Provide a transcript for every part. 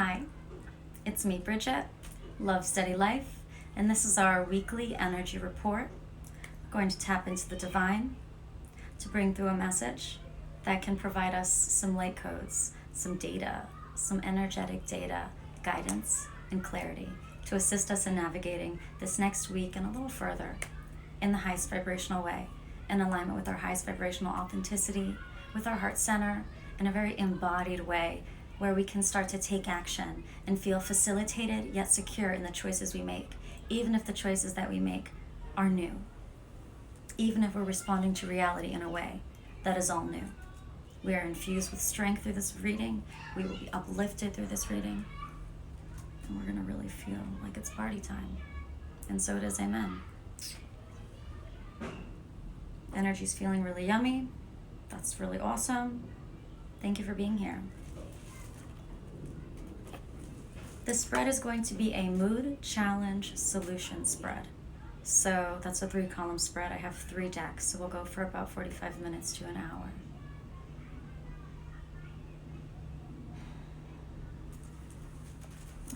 Hi, it's me, Brigette, Love Steady Life, and this is our weekly energy report. We're going to tap into the divine to bring through a message that can provide us some light codes, some data, some energetic data, guidance, and clarity to assist us in navigating this next week and a little further in the highest vibrational way, in alignment with our highest vibrational authenticity, with our heart center, in a very embodied way where we can start to take action and feel facilitated yet secure in the choices we make, even if the choices that we make are new, even if we're responding to reality in a way that is all new. We are infused with strength through this reading. We will be uplifted through this reading. And we're gonna really feel like it's party time. And so it is, amen. Energy's feeling really yummy. That's really awesome. Thank you for being here. This spread is going to be a mood challenge solution spread. So that's a 3-column spread. I have 3 decks, so we'll go for about 45 minutes to an hour.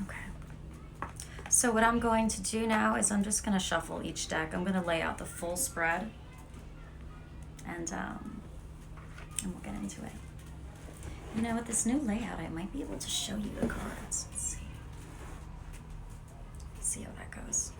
Okay. So what I'm going to do now is I'm just going to shuffle each deck. I'm going to lay out the full spread, and we'll get into it. You know, with this new layout, I might be able to show you the cards. Let's see. See how that goes.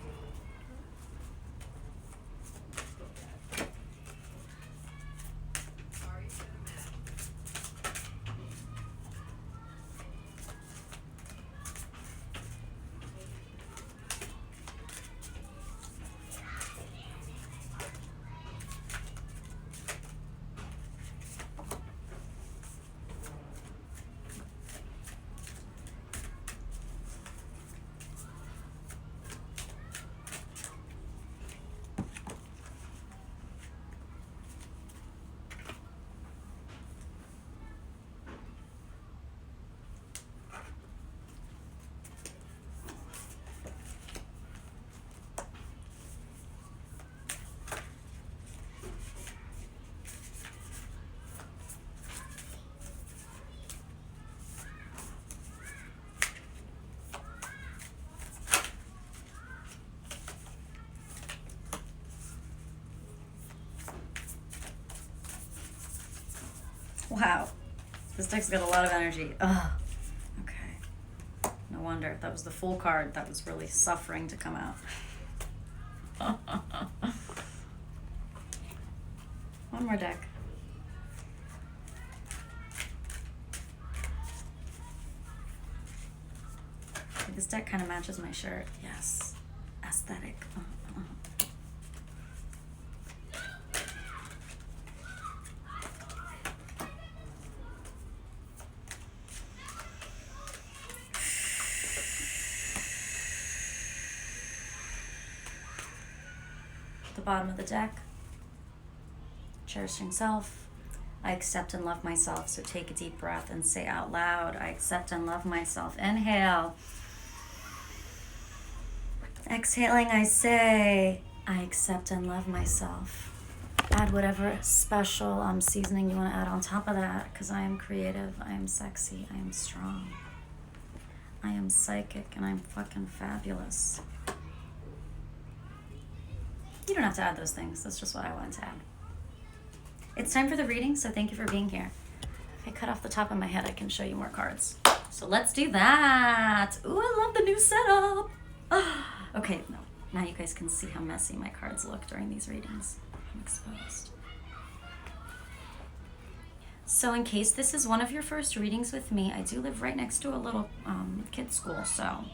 Wow, this deck's got a lot of energy. Ugh. Okay. No wonder. That was the full card that was really suffering to come out. One more deck. This deck kind of matches my shirt. Yes. Aesthetic. The bottom of the deck, cherishing self. I accept and love myself. So take a deep breath and say out loud, I accept and love myself. Inhale. Exhaling, I say, I accept and love myself. Add whatever special seasoning you want to add on top of that, because I am creative, I am sexy, I am strong, I am psychic, and I'm fucking fabulous. You don't have to add those things. That's just what I wanted to add. It's time for the reading, so thank you for being here. If I cut off the top of my head, I can show you more cards. So let's do that. Ooh, I love the new setup. Okay, no. Now you guys can see how messy my cards look during these readings. I'm exposed. So in case this is one of your first readings with me, I do live right next to a little kids' school, so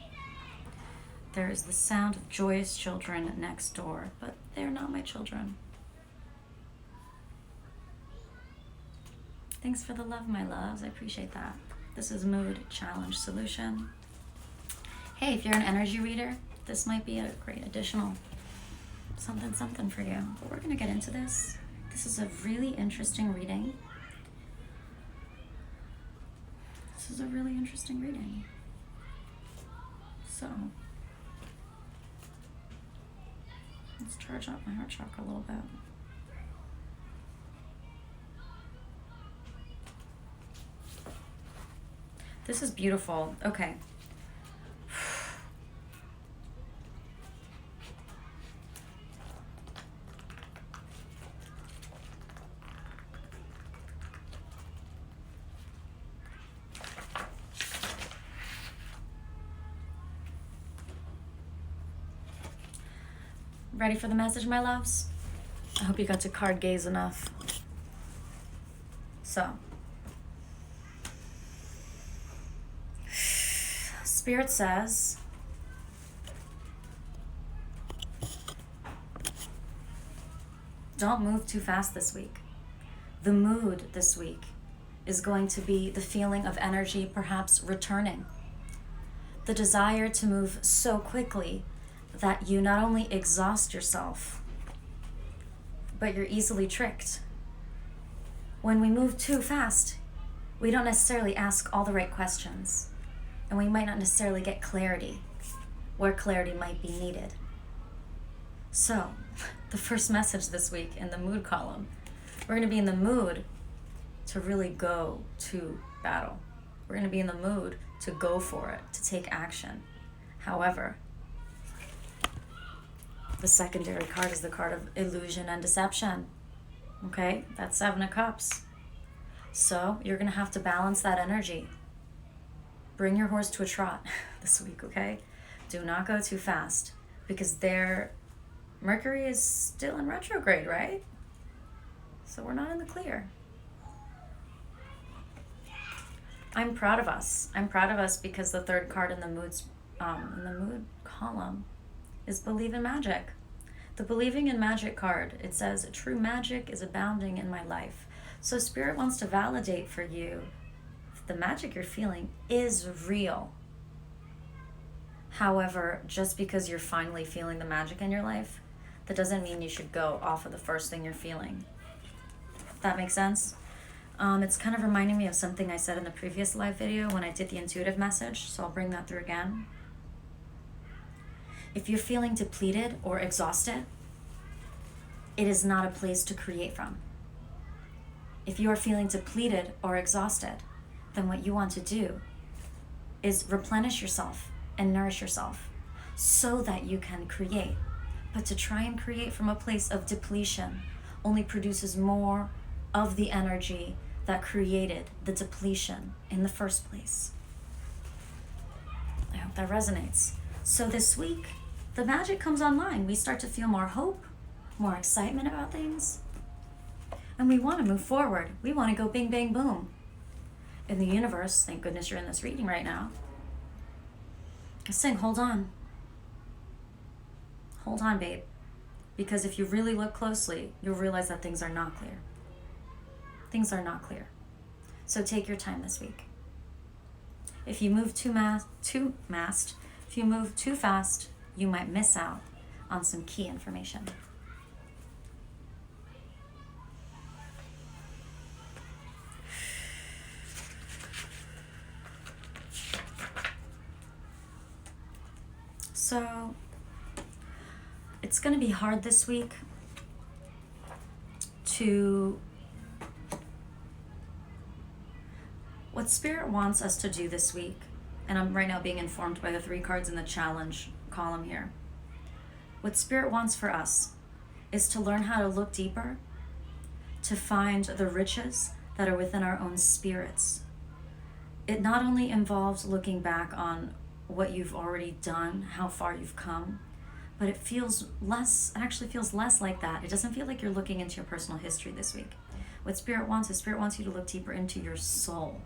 there is the sound of joyous children next door, but they're not my children. Thanks for the love, my loves. I appreciate that. This is Mood Challenge Solution. Hey, if you're an energy reader, this might be a great additional something for you. But we're going to get into this. This is a really interesting reading. This is a really interesting reading. So let's charge up my heart chakra a little bit. This is beautiful. Okay. Ready for the message, my loves? I hope you got to card gaze enough. So, Spirit says, don't move too fast this week. The mood this week is going to be the feeling of energy perhaps returning. The desire to move so quickly that you not only exhaust yourself, but you're easily tricked. When we move too fast, we don't necessarily ask all the right questions, and we might not necessarily get clarity where clarity might be needed. So, the first message this week in the mood column, we're going to be in the mood to really go to battle. We're going to be in the mood to go for it, to take action. However, the secondary card is the card of illusion and deception. Okay, that's 7 of Cups. So you're going to have to balance that energy. Bring your horse to a trot this week, okay? Do not go too fast, because Mercury is still in retrograde, right? So we're not in the clear. I'm proud of us. I'm proud of us because the third card in the mood column is believe in magic. The believing in magic card, it says, true magic is abounding in my life. So Spirit wants to validate for you the magic you're feeling is real. However, just because you're finally feeling the magic in your life, that doesn't mean you should go off of the first thing you're feeling. That makes sense? It's kind of reminding me of something I said in the previous live video when I did the intuitive message, so I'll bring that through again. If you're feeling depleted or exhausted, it is not a place to create from. If you are feeling depleted or exhausted, then what you want to do is replenish yourself and nourish yourself so that you can create. But to try and create from a place of depletion only produces more of the energy that created the depletion in the first place. I hope that resonates. So this week, the magic comes online. We start to feel more hope, more excitement about things. And we want to move forward. We want to go bing, bang, boom. In the universe, thank goodness you're in this reading right now. I sing, hold on. Hold on, babe. Because if you really look closely, you'll realize that things are not clear. Things are not clear. So take your time this week. If you move if you move too fast, you might miss out on some key information. So it's going to be hard this week what Spirit wants us to do this week, and I'm right now being informed by the 3 cards in the challenge column here. What Spirit wants for us is to learn how to look deeper, to find the riches that are within our own spirits. It not only involves looking back on what you've already done, how far you've come, but it actually feels less like that. It doesn't feel like you're looking into your personal history this week. What Spirit wants is Spirit wants you to look deeper into your soul.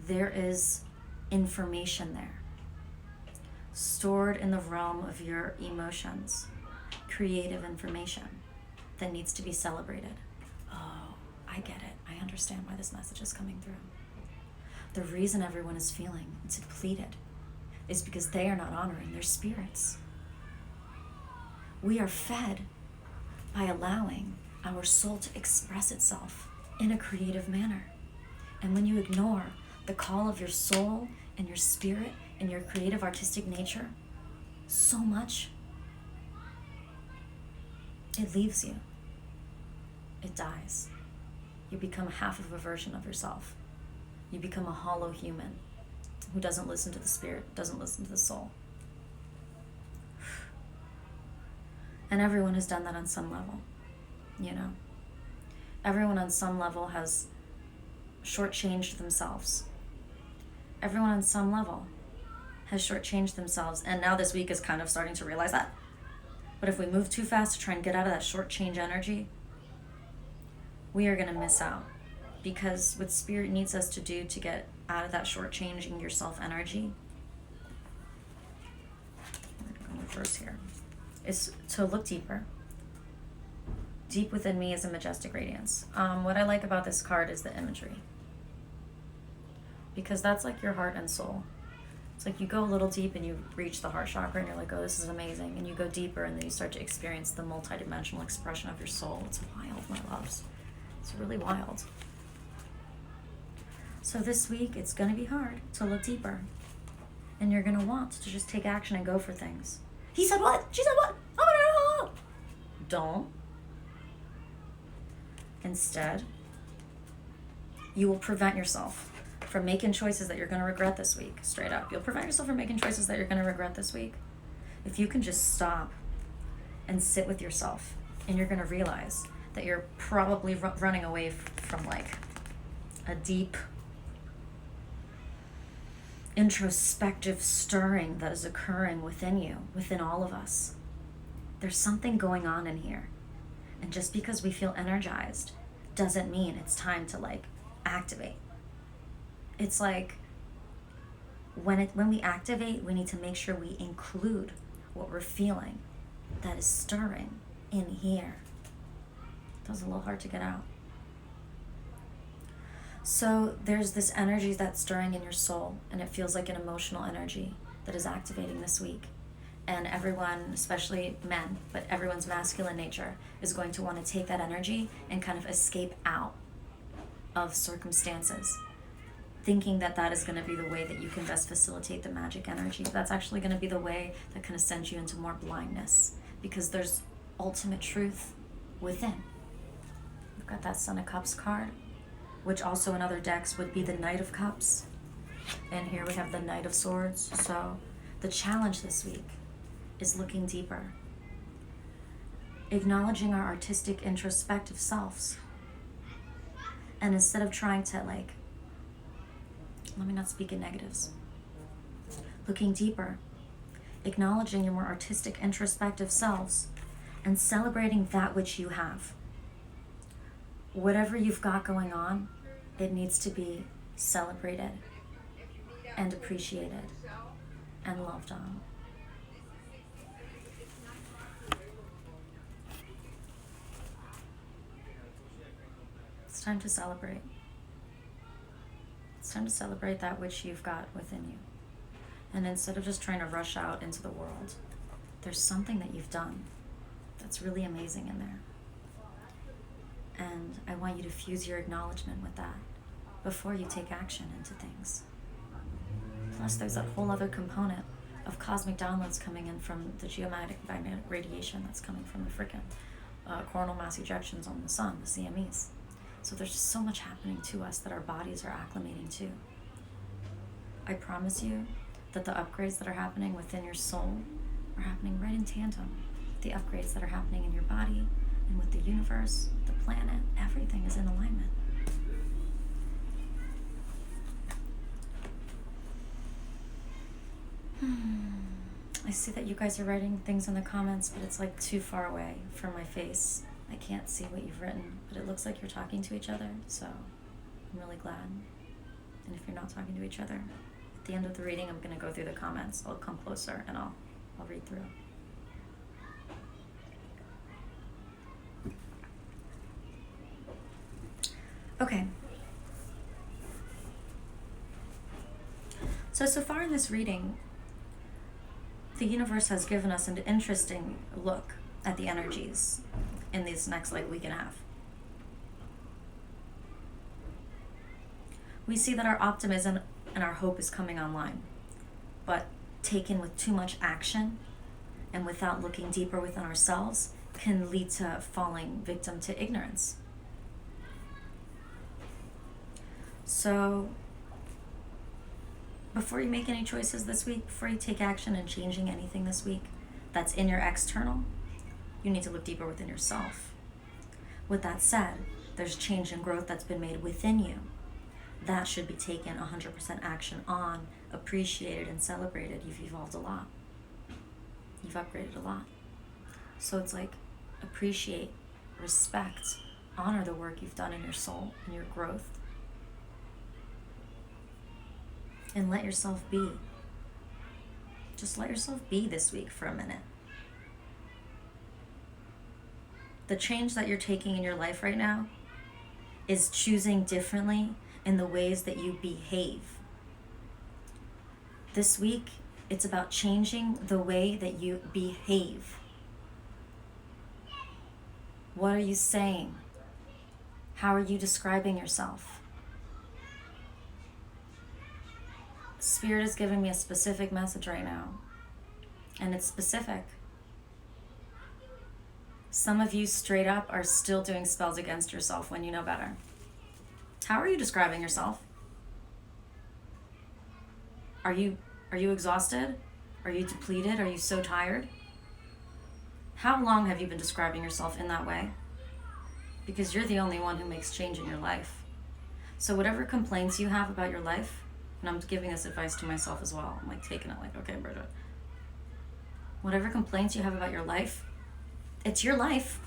There is information there, stored in the realm of your emotions, creative information that needs to be celebrated. Oh, I get it. I understand why this message is coming through. The reason everyone is feeling depleted is because they are not honoring their spirits. We are fed by allowing our soul to express itself in a creative manner. And when you ignore the call of your soul and your spirit and your creative artistic nature so much, it leaves you. It dies. You become half of a version of yourself. You become a hollow human. who doesn't listen to the spirit, doesn't listen to the soul. And everyone has done that on some level, you know. Everyone on some level has shortchanged themselves. Everyone on some level has shortchanged themselves, and now this week is kind of starting to realize that. But if we move too fast to try and get out of that shortchange energy, we are going to miss out. Because what spirit needs us to do to get out of that shortchanging yourself energy, I'm going to go reverse here, is to look deeper. Deep within me is a majestic radiance. What I like about this card is the imagery. Because that's like your heart and soul. It's like you go a little deep and you reach the heart chakra and you're like, oh, this is amazing. And you go deeper and then you start to experience the multidimensional expression of your soul. It's wild, my loves. It's really wild. So this week, it's going to be hard to look deeper. And you're going to want to just take action and go for things. He said what? She said what? Oh, don't. Instead, you will prevent yourself from making choices that you're going to regret this week. Straight up. You'll prevent yourself from making choices that you're going to regret this week. If you can just stop and sit with yourself, and you're going to realize that you're probably running away from like a deep introspective stirring that is occurring within you, within all of us. There's something going on in here. And just because we feel energized doesn't mean it's time to like activate. It's like when we activate, we need to make sure we include what we're feeling that is stirring in here. That was a little hard to get out. So there's this energy that's stirring in your soul, and it feels like an emotional energy that is activating this week. And everyone, especially men, but everyone's masculine nature, is going to want to take that energy and kind of escape out of circumstances, thinking that that is going to be the way that you can best facilitate the magic energy. But that's actually going to be the way that kind of sends you into more blindness, because there's ultimate truth within. We've got that Son of Cups card, which also in other decks would be the Knight of Cups. And here we have the Knight of Swords. So the challenge this week is looking deeper, acknowledging our artistic, introspective selves. And instead of trying to like, let me not speak in negatives, looking deeper, acknowledging your more artistic, introspective selves, and celebrating that which you have. Whatever you've got going on, it needs to be celebrated and appreciated and loved on. It's time to celebrate. It's time to celebrate that which you've got within you. And instead of just trying to rush out into the world, there's something that you've done that's really amazing in there. And I want you to fuse your acknowledgement with that before you take action into things. Plus, there's that whole other component of cosmic downloads coming in from the geomagnetic radiation that's coming from the frickin' coronal mass ejections on the sun, the CMEs. So there's just so much happening to us that our bodies are acclimating to. I promise you that the upgrades that are happening within your soul are happening right in tandem with the upgrades that are happening in your body and with the universe, the planet. Everything is in alignment. I see that you guys are writing things in the comments, but it's like too far away from my face. I can't see what you've written, but it looks like you're talking to each other, so I'm really glad. And if you're not talking to each other, at the end of the reading, I'm going to go through the comments. I'll come closer and I'll read through. Okay. So far in this reading, the universe has given us an interesting look at the energies in this next week and a half. We see that our optimism and our hope is coming online, but taken with too much action and without looking deeper within ourselves can lead to falling victim to ignorance. So before you make any choices this week, before you take action in changing anything this week that's in your external, you need to look deeper within yourself. With that said, there's change and growth that's been made within you. That should be taken 100% action on, appreciated and celebrated. You've evolved a lot. You've upgraded a lot. So it's like, appreciate, respect, honor the work you've done in your soul and your growth. And let yourself be. Just let yourself be this week for a minute. The change that you're taking in your life right now is choosing differently in the ways that you behave. This week, it's about changing the way that you behave. What are you saying? How are you describing yourself? Spirit is giving me a specific message right now, and it's specific. Some of you straight up are still doing spells against yourself when you know better. How are you describing yourself? Are you exhausted? Are you depleted? Are you so tired? How long have you been describing yourself in that way? Because you're the only one who makes change in your life. So whatever complaints you have about your life, and I'm giving this advice to myself as well. I'm like taking it like, okay, Brigette. Whatever complaints you have about your life, it's your life.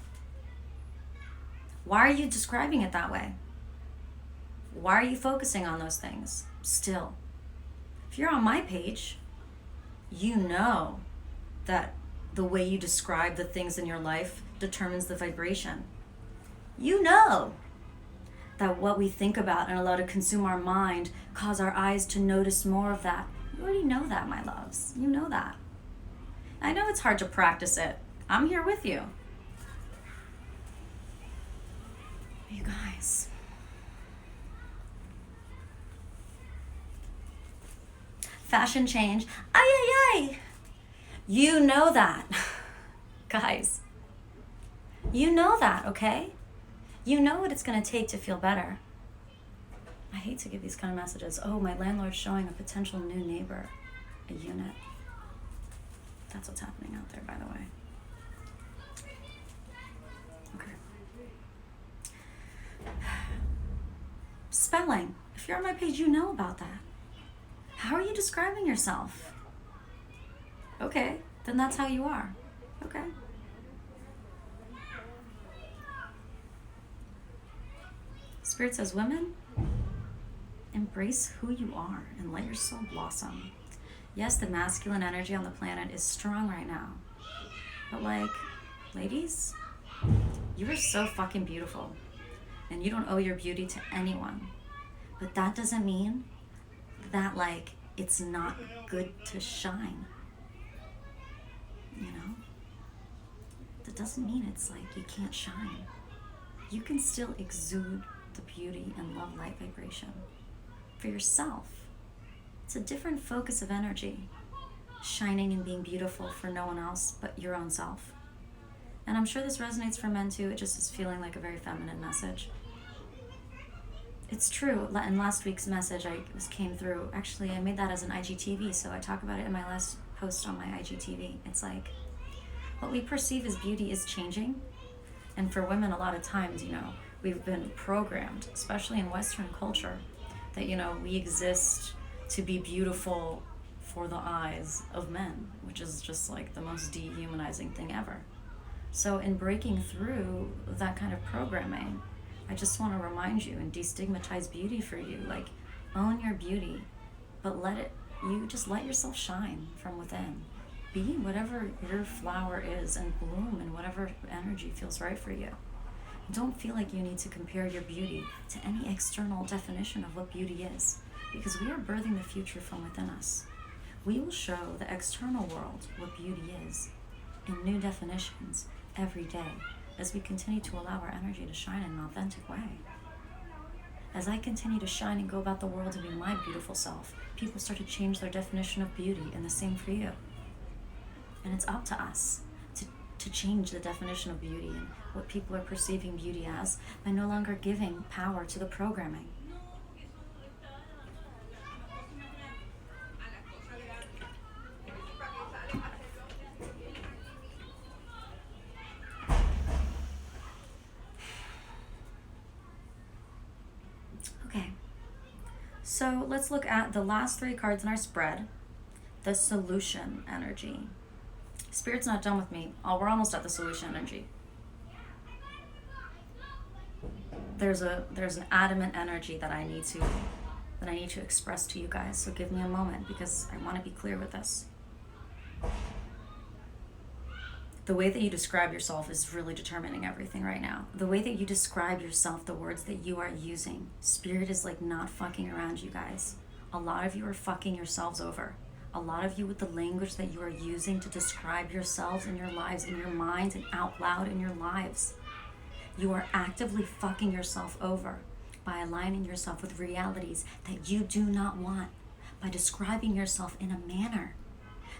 Why are you describing it that way? Why are you focusing on those things still? If you're on my page, you know that the way you describe the things in your life determines the vibration. You know that what we think about and allow to consume our mind cause our eyes to notice more of that. You already know that, my loves. You know that. I know it's hard to practice it. I'm here with you. You guys. Fashion change. Ay, ay, ay. You know that. Guys. You know that, okay? You know what it's going to take to feel better. I hate to give these kind of messages. Oh, my landlord's showing a potential new neighbor a unit. That's what's happening out there, by the way. Okay. Spelling. If you're on my page, you know about that. How are you describing yourself? Okay, then that's how you are. Okay. Spirit says, women, embrace who you are and let your soul blossom. Yes, the masculine energy on the planet is strong right now. But like, ladies, you are so fucking beautiful. And you don't owe your beauty to anyone. But that doesn't mean that like, it's not good to shine. You know? That doesn't mean it's like you can't shine. You can still exude the beauty and love light vibration for yourself. It's a different focus of energy, shining and being beautiful for no one else but your own self. And I'm sure this resonates for men too. It just is feeling like a very feminine message. It's true. In last week's message, came through. Actually, I made that as an IGTV, so I talk about it in my last post on my IGTV. It's like, what we perceive as beauty is changing. And for women, a lot of times, you know, we've been programmed, especially in Western culture, that, you know, we exist to be beautiful for the eyes of men, which is just like the most dehumanizing thing ever. So in breaking through that kind of programming, I just want to remind you and destigmatize beauty for you. Like, own your beauty, but you just let yourself shine from within. Be whatever your flower is and bloom in whatever energy feels right for you. Don't feel like you need to compare your beauty to any external definition of what beauty is, because we are birthing the future from within us. We will show the external world what beauty is in new definitions every day as we continue to allow our energy to shine in an authentic way. As I continue to shine and go about the world and be my beautiful self, people start to change their definition of beauty, and the same for you. And it's up to us to change the definition of beauty and what people are perceiving beauty as by no longer giving power to the programming. So let's look at the last 3 cards in our spread. The solution energy. Spirit's not done with me. We're almost at the solution energy. There's an adamant energy that I need to express to you guys. So give me a moment, because I want to be clear with this. The way that you describe yourself is really determining everything right now. The way that you describe yourself, the words that you are using, Spirit is like not fucking around, you guys. A lot of you are fucking yourselves over. A lot of you, with the language that you are using to describe yourselves and your lives, in your minds and out loud in your lives, you are actively fucking yourself over by aligning yourself with realities that you do not want, by describing yourself in a manner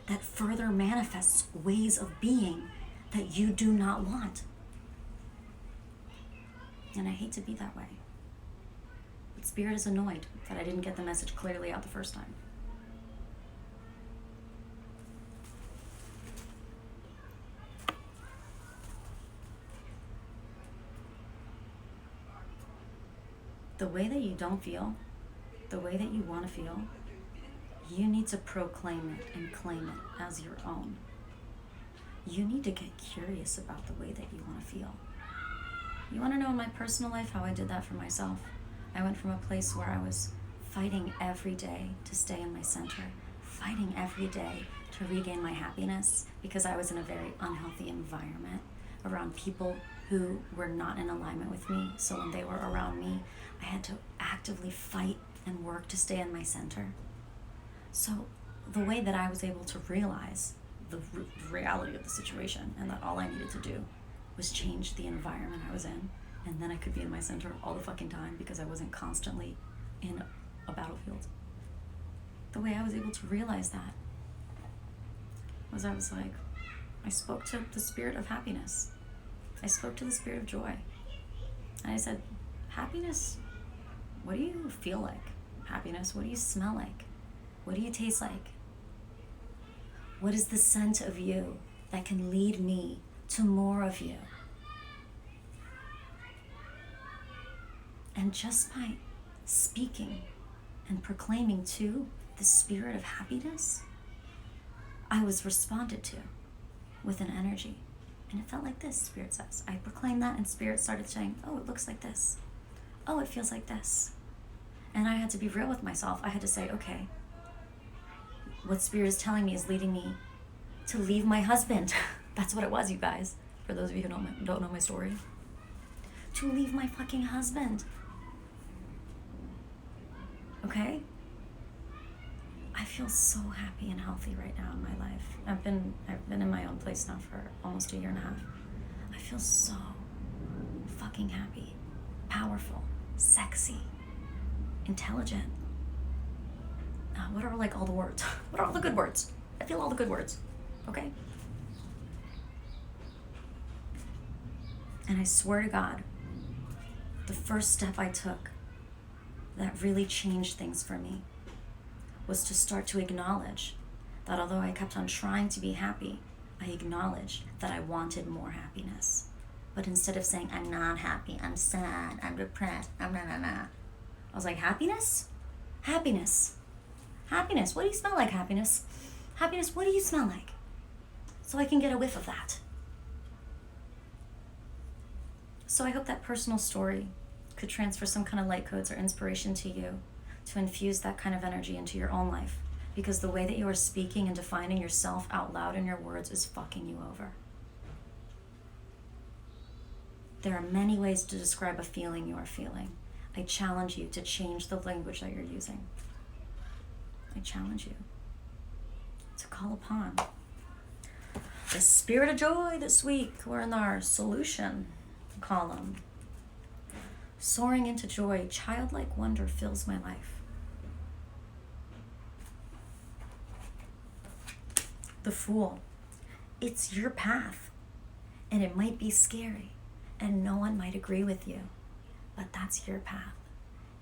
that further manifests ways of being that you do not want. And I hate to be that way. But Spirit is annoyed that I didn't get the message clearly out the first time. The way that you don't feel, the way that you want to feel, you need to proclaim it and claim it as your own. You need to get curious about the way that you want to feel. You want to know in my personal life how I did that for myself? I went from a place where I was fighting every day to stay in my center, fighting every day to regain my happiness, because I was in a very unhealthy environment around people who were not in alignment with me. So when they were around me, I had to actively fight and work to stay in my center. So the way that I was able to realize the reality of the situation, and that all I needed to do was change the environment I was in, and then I could be in my center all the fucking time, because I wasn't constantly in a battlefield. The way I was able to realize that was, I was like, I spoke to the spirit of happiness. I spoke to the spirit of joy. And I said, happiness, what do you feel like? Happiness, what do you smell like? What do you taste like? What is the scent of you that can lead me to more of you? And just by speaking and proclaiming to the spirit of happiness, I was responded to with an energy. And it felt like this, Spirit says. I proclaimed that, and Spirit started saying, oh, it looks like this. Oh, it feels like this. And I had to be real with myself. I had to say, okay, what Spirit is telling me is leading me to leave my husband. That's what it was, you guys. For those of you who don't know my story. To leave my fucking husband. Okay? I feel so happy and healthy right now in my life. I've been in my own place now for almost 1.5 years. I feel so fucking happy, powerful, sexy, intelligent. What are like all the words? What are all the good words? I feel all the good words, okay? And I swear to God, the first step I took that really changed things for me was to start to acknowledge that although I kept on trying to be happy, I acknowledged that I wanted more happiness. But instead of saying, I'm not happy, I'm sad, I'm depressed, I'm nah. I was like, happiness? Happiness. Happiness. What do you smell like, happiness? Happiness, what do you smell like? So I can get a whiff of that. So I hope that personal story could transfer some kind of light codes or inspiration to you to infuse that kind of energy into your own life. Because the way that you are speaking and defining yourself out loud in your words is fucking you over. There are many ways to describe a feeling you are feeling. I challenge you to change the language that you're using. I challenge you to call upon the spirit of joy this week. We're in our solution column. Soaring into joy, childlike wonder fills my life. The Fool. It's your path, and it might be scary, and no one might agree with you, but that's your path,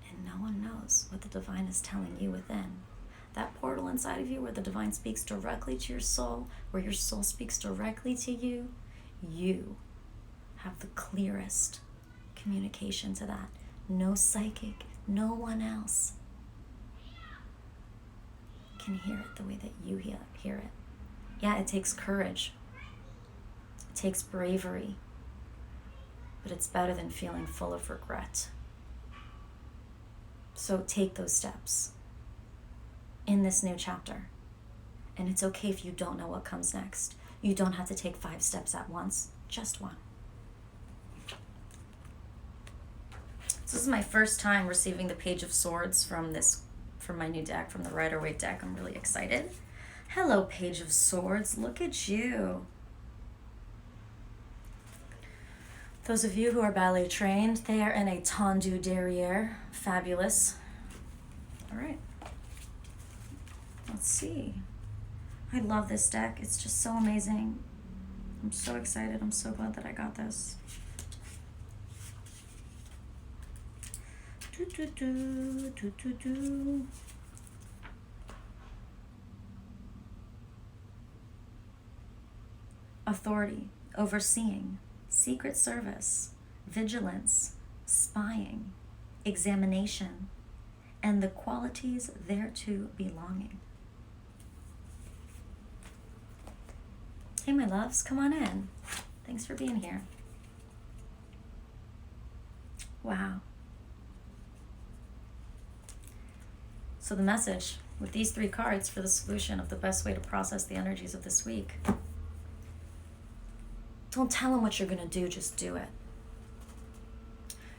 and no one knows what the divine is telling you within. That portal inside of you where the divine speaks directly to your soul, where your soul speaks directly to you, you have the clearest communication to that. No psychic, no one else. can hear it the way that you hear it. Yeah, it takes courage. It takes bravery. But it's better than feeling full of regret. So take those steps in this new chapter. And it's okay if you don't know what comes next. You don't have to take 5 steps at once, just one. So this is my first time receiving the Page of Swords from my new deck, from the Rider-Waite deck. I'm really excited. Hello, Page of Swords. Look at you. Those of you who are ballet trained, they are in a tendu derriere. Fabulous. All right. Let's see. I love this deck. It's just so amazing. I'm so excited. I'm so glad that I got this. Authority, overseeing, secret service, vigilance, spying, examination, and the qualities thereto belonging. Hey, my loves, come on in. Thanks for being here. Wow. So the message with these 3 cards for the solution of the best way to process the energies of this week. Don't tell them what you're going to do, just do it.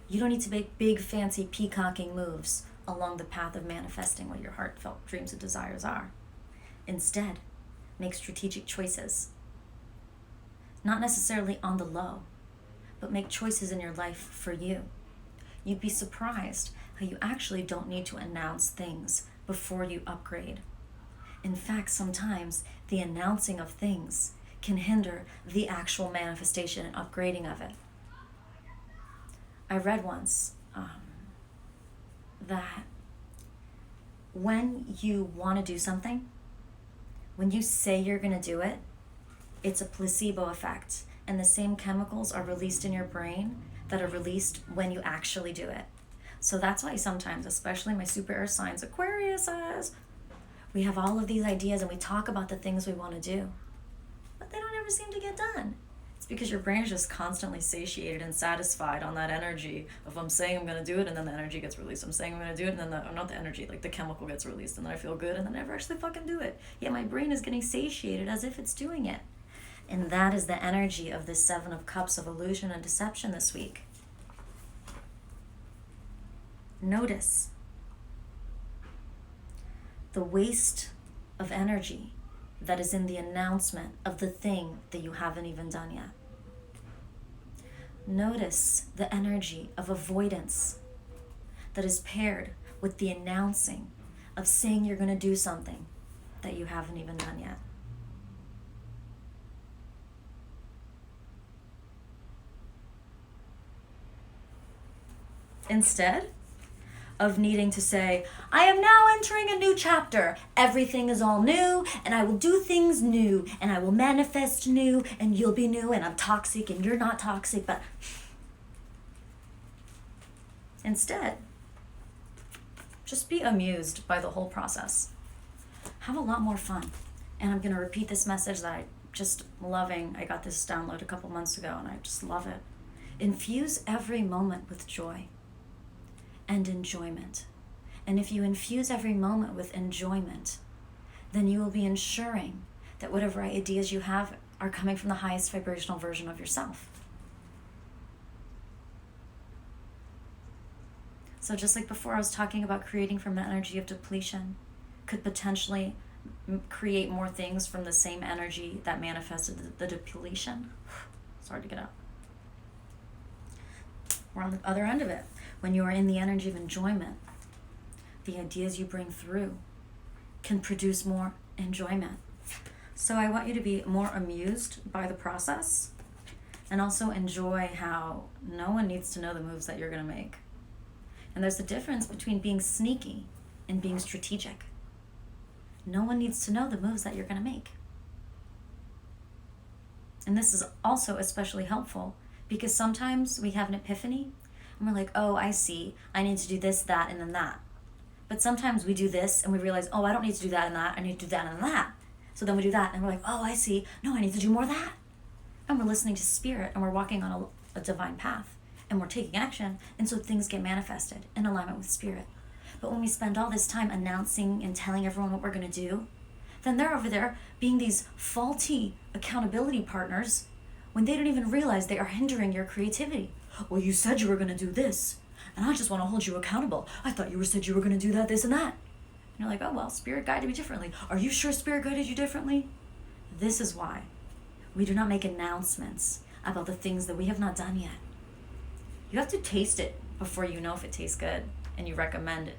You don't need to make big, fancy, peacocking moves along the path of manifesting what your heartfelt dreams and desires are. Instead, make strategic choices. Not necessarily on the low, but make choices in your life for you. You'd be surprised how you actually don't need to announce things before you upgrade. In fact, sometimes the announcing of things can hinder the actual manifestation and upgrading of it. I read once that when you want to do something, when you say you're going to do it, it's a placebo effect, and the same chemicals are released in your brain that are released when you actually do it. So that's why sometimes, especially my super air signs, Aquariuses, we have all of these ideas and we talk about the things we want to do, but they don't ever seem to get done. It's because your brain is just constantly satiated and satisfied on that energy of I'm saying I'm going to do it, and then the energy gets released. I'm saying I'm going to do it, and then not the energy, like the chemical gets released, and then I feel good, and then I never actually fucking do it. Yet my brain is getting satiated as if it's doing it. And that is the energy of this 7 of Cups of illusion and deception this week. Notice the waste of energy that is in the announcement of the thing that you haven't even done yet. Notice the energy of avoidance that is paired with the announcing of saying you're going to do something that you haven't even done yet. Instead of needing to say, I am now entering a new chapter. Everything is all new, and I will do things new, and I will manifest new, and you'll be new, and I'm toxic, and you're not toxic, but instead, just be amused by the whole process. Have a lot more fun. And I'm going to repeat this message that I just loving. I got this download a couple months ago, and I just love it. Infuse every moment with joy and enjoyment. And if you infuse every moment with enjoyment, then you will be ensuring that whatever ideas you have are coming from the highest vibrational version of yourself. So just like before, I was talking about creating from an energy of depletion could potentially create more things from the same energy that manifested the depletion. It's hard to get out. We're on the other end of it. When you are in the energy of enjoyment, the ideas you bring through can produce more enjoyment. So I want you to be more amused by the process and also enjoy how no one needs to know the moves that you're going to make. And there's a difference between being sneaky and being strategic. No one needs to know the moves that you're going to make. And this is also especially helpful because sometimes we have an epiphany and we're like, oh, I see. I need to do this, that, and then that. But sometimes we do this and we realize, oh, I don't need to do that and that. I need to do that and that. So then we do that and we're like, oh, I see. No, I need to do more of that. And we're listening to spirit and we're walking on a divine path and we're taking action. And so things get manifested in alignment with spirit. But when we spend all this time announcing and telling everyone what we're going to do, then they're over there being these faulty accountability partners when they don't even realize they are hindering your creativity. Well, you said you were going to do this, and I just want to hold you accountable. I thought you said you were going to do that, this, and that. And you're like, oh, well, spirit guided me differently. Are you sure spirit guided you differently? This is why we do not make announcements about the things that we have not done yet. You have to taste it before you know if it tastes good and you recommend it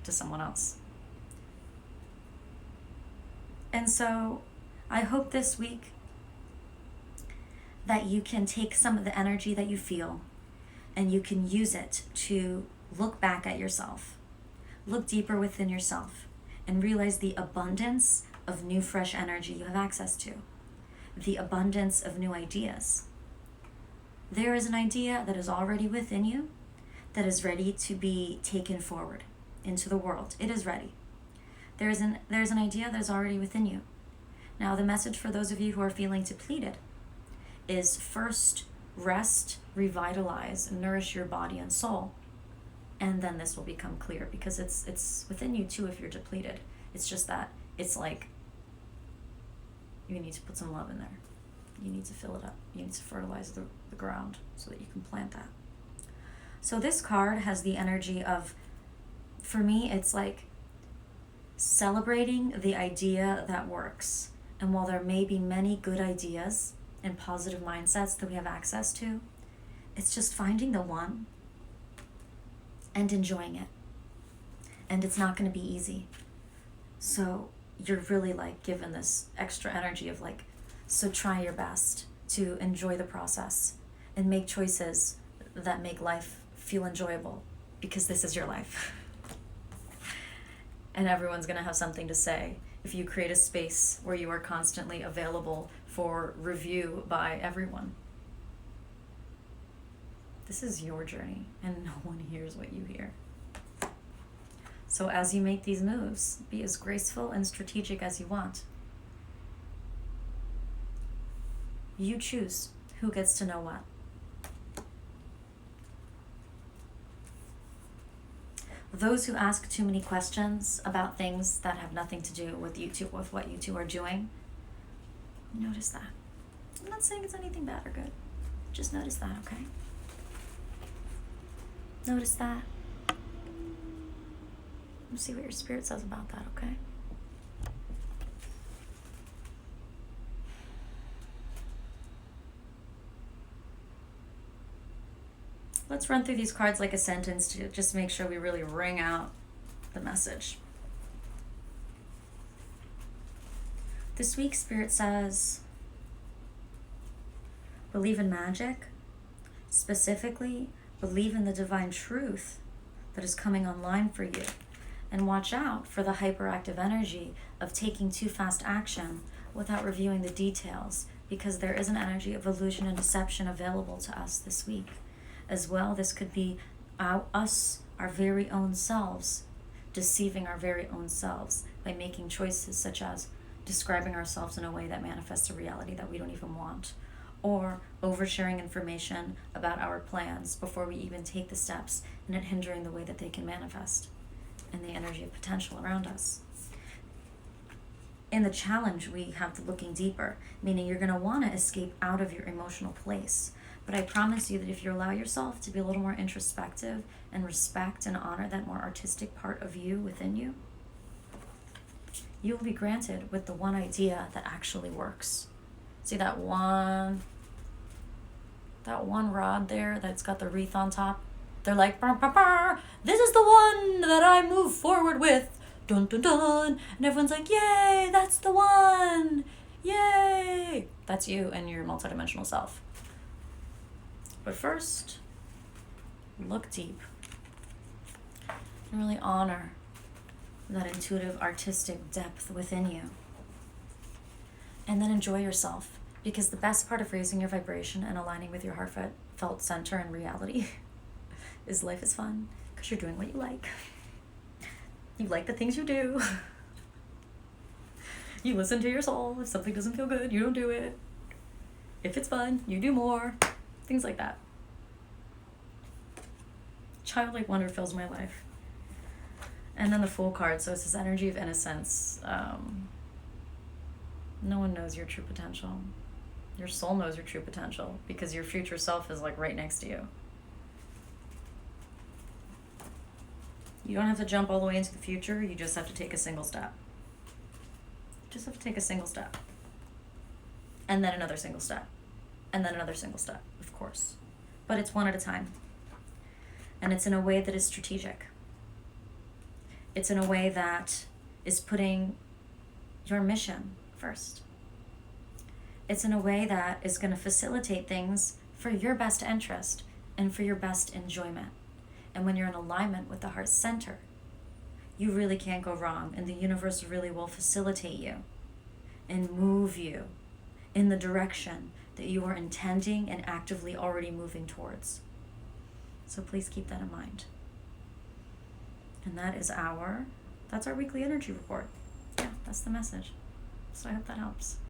to someone else. And so I hope this week that you can take some of the energy that you feel and you can use it to look back at yourself, look deeper within yourself, and realize the abundance of new, fresh energy you have access to, the abundance of new ideas. There is an idea that is already within you that is ready to be taken forward into the world. It is ready. There's an idea that is already within you. Now, the message for those of you who are feeling depleted is first rest, revitalize, and nourish your body and soul. And then this will become clear because it's within you too if you're depleted. It's just that it's like you need to put some love in there. You need to fill it up. You need to fertilize the ground so that you can plant that. So this card has the energy of, for me, it's like celebrating the idea that works. And while there may be many good ideas and positive mindsets that we have access to, it's just finding the one and enjoying it. And it's not going to be easy. So you're really like given this extra energy of like, so try your best to enjoy the process and make choices that make life feel enjoyable, because this is your life. And everyone's going to have something to say if you create a space where you are constantly available for review by everyone. This is your journey, and no one hears what you hear. So as you make these moves, be as graceful and strategic as you want. You choose who gets to know what. Those who ask too many questions about things that have nothing to do with what you two are doing, notice that. I'm not saying it's anything bad or good. Just notice that, okay? Notice that. Let's see what your spirit says about that, okay? Let's run through these cards like a sentence to just make sure we really ring out the message. This week, Spirit says, believe in magic. Specifically, believe in the divine truth that is coming online for you. And watch out for the hyperactive energy of taking too fast action without reviewing the details, because there is an energy of illusion and deception available to us this week. As well, this could be our very own selves, deceiving our very own selves by making choices such as describing ourselves in a way that manifests a reality that we don't even want, or oversharing information about our plans before we even take the steps, and it hindering the way that they can manifest and the energy of potential around us. In the challenge, we have the looking deeper, meaning you're going to want to escape out of your emotional place. But I promise you that if you allow yourself to be a little more introspective and respect and honor that more artistic part of you within you, you will be granted with the one idea that actually works. See that one rod there that's got the wreath on top? They're like, bah, bah, bah, this is the one that I move forward with. Dun, dun, dun. And everyone's like, yay, that's the one. Yay. That's you and your multidimensional self. But first, look deep and really honor that intuitive, artistic depth within you. And then enjoy yourself, because the best part of raising your vibration and aligning with your heartfelt center and reality is life is fun because you're doing what you like. You like the things you do. You listen to your soul. If something doesn't feel good, you don't do it. If it's fun, you do more. Things like that. Childlike wonder fills my life. And then the Fool card, so it's this energy of innocence. No one knows your true potential. Your soul knows your true potential because your future self is like right next to you. You don't have to jump all the way into the future. You just have to take a single step. You just have to take a single step. And then another single step. And then another single step, of course. But it's one at a time. And it's in a way that is strategic. It's in a way that is putting your mission first. It's in a way that is going to facilitate things for your best interest and for your best enjoyment. And when you're in alignment with the heart center, you really can't go wrong, and the universe really will facilitate you and move you in the direction that you are intending and actively already moving towards. So please keep that in mind. And that's our weekly energy report. Yeah, that's the message. So I hope that helps.